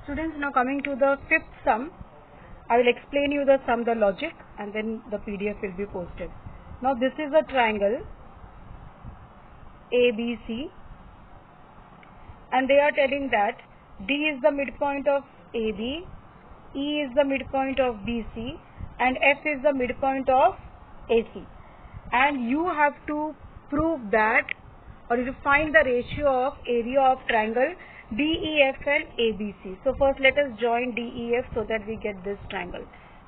Students, now coming to the fifth sum, I will explain you the sum, the logic, and then the PDF will be posted. Now this is a triangle ABC, and they are telling that D is the midpoint of AB, E is the midpoint of BC, and F is the midpoint of AC. And you have to prove that, or you find the ratio of area of triangle DEF and ABC. So first let us join DEF so that we get this triangle.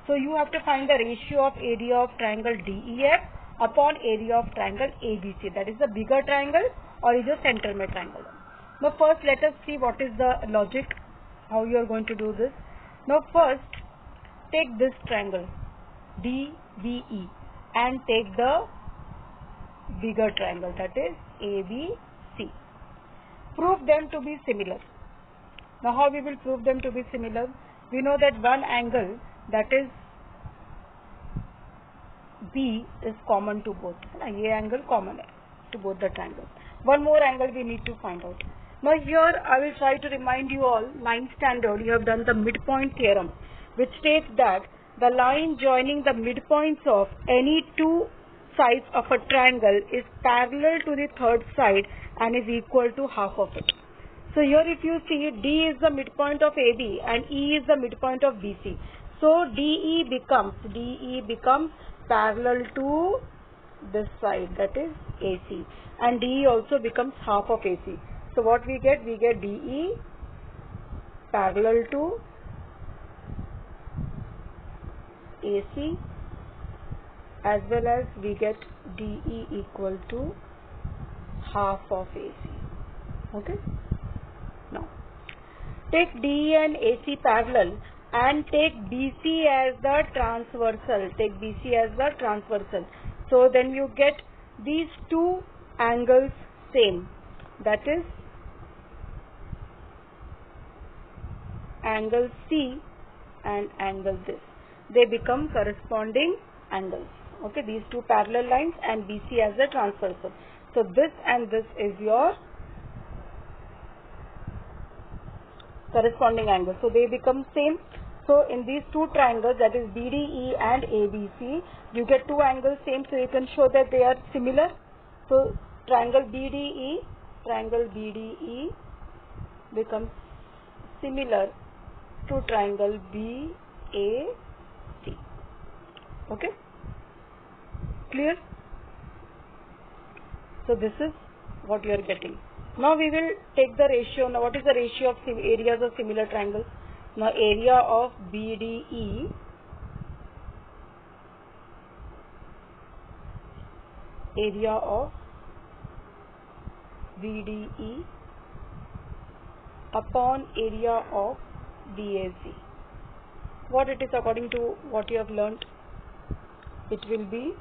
So you have to find the ratio of area of triangle DEF upon area of triangle ABC. That is the bigger triangle or is the center में triangle. Now first let us see what is the logic, how you are going to do this. Now first take this triangle DBE and take the bigger triangle, that is ABC. Prove them to be similar. Now how we will prove them to be similar? We know that one angle, that is B, is common to both. ये angle common है to both the triangles. One more angle we need to find out. Now here I will try to remind you all, 9th standard you have done the midpoint theorem, which states that the line joining the midpoints of any two sides of a triangle is parallel to the third side and is equal to half of it. So here if you see, D is the midpoint of AB and E is the midpoint of BC. So DE becomes parallel to this side, that is AC, and DE also becomes half of AC. So what we get? We get DE parallel to AC, as well as we get DE equal to half of AC. Okay. Now take DE and AC parallel and take BC as the transversal. Take BC as the transversal. So then you get these two angles same. That is angle C and angle this. They become corresponding angles. Okay, these two parallel lines and BC as the transversal. So this and this is your corresponding angle. So they become same. So in these two triangles, that is BDE and ABC, you get two angles same. So you can show that they are similar. So triangle BDE becomes similar to triangle BAC. Okay, clear? So this is what you are getting. Now we will take the ratio. Now what is the ratio of areas of similar triangles? Now area of BDE upon area of BAC. What it is according to what you have learnt? It will be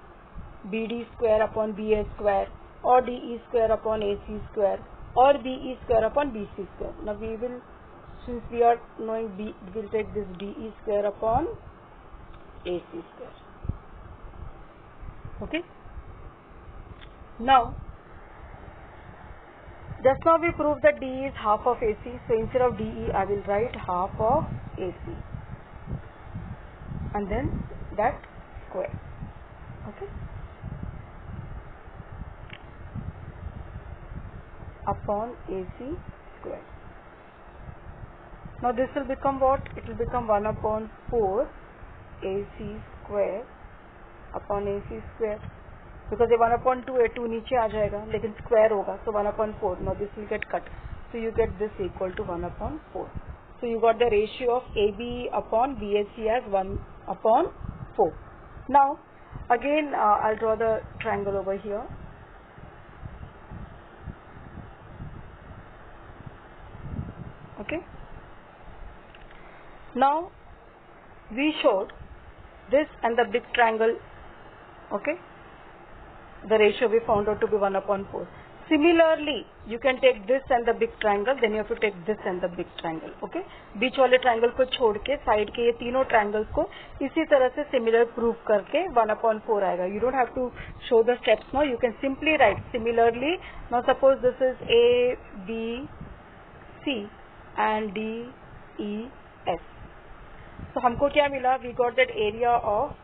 BD square upon BA square, or DE square upon AC square, or BE square upon BC square. Now we will, since we are knowing B, we will take this DE square upon AC square. Okay. Now, just now we proved that DE is half of AC. So instead of DE, I will write half of AC, and then that square. Okay. Upon AC square. Now this will become what? It will become 1 upon 4 AC square upon AC square. Because ये 1 upon 2 है, 2 नीचे आ जाएगा, लेकिन square होगा, so 1 upon 4. Now this will get cut. So you get this equal to 1 upon 4. So you got the ratio of AB upon BAC as 1 upon 4. Now again I'll draw the triangle over here. Okay. Now we showed this and the big triangle. Okay. The ratio we found out to be 1 upon 4. Similarly, you can take this and the big triangle, then you have to take this and the big triangle. Okay. बीच वाले triangle को छोड़ के side के ये तीनों triangles को इसी तरह से similar prove करके 1 upon 4 आएगा. You don't have to show the steps now. You can simply write similarly. Now suppose this is A, B, C and D, BDEF. तो हमको क्या मिला? We got that area of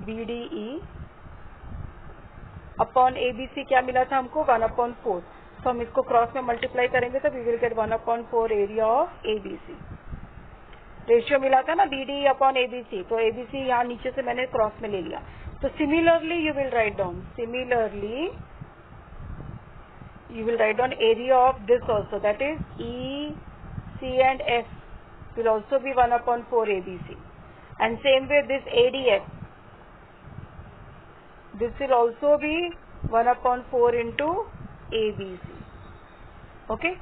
BDE upon ABC क्या मिला था हमको? 1/4. तो हम इसको क्रॉस में मल्टीप्लाई करेंगे तो we will get 1/4 area of ABC. Ratio मिला था ना BDE अपॉन ABC, तो ABC यहाँ नीचे से मैंने क्रॉस में ले लिया. तो similarly you will write down, you will write down area of this also, that is E, C and F will also be 1/4 ABC, and same way this ADF, this will also be 1/4 into ABC. Okay,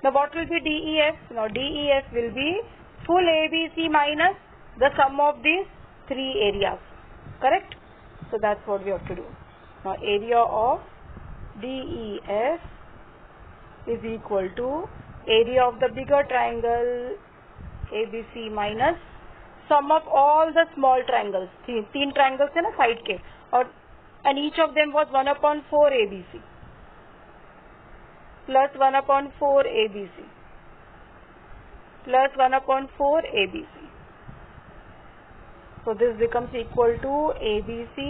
now what will be DEF? Now DEF will be full ABC minus the sum of these three areas, correct? So that's what we have to do. Now area of DEF is equal to area of the bigger triangle ABC minus sum of all the small triangles. तीन triangles है ना side के, और and each of them was 1/4 ABC plus 1/4 ABC plus 1/4 ABC. So this becomes equal to ABC,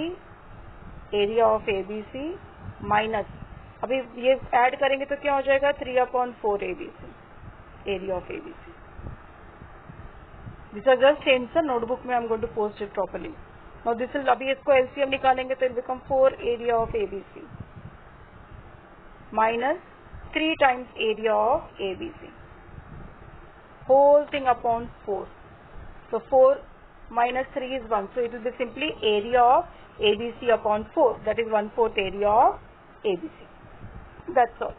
area of ABC minus, अभी ये add करेंगे तो क्या हो जाएगा? 3/4 ABC, area of ABC. This are just change, notebook में I am going to post it properly. Now this will, अभी इसको LCM निकालेंगे तो it become 4 area of ABC minus 3 times area of ABC, whole thing upon 4. So 4 minus 3 is 1. So it will be simply area of ABC upon 4. That is 1/4 area of ABC. That's all.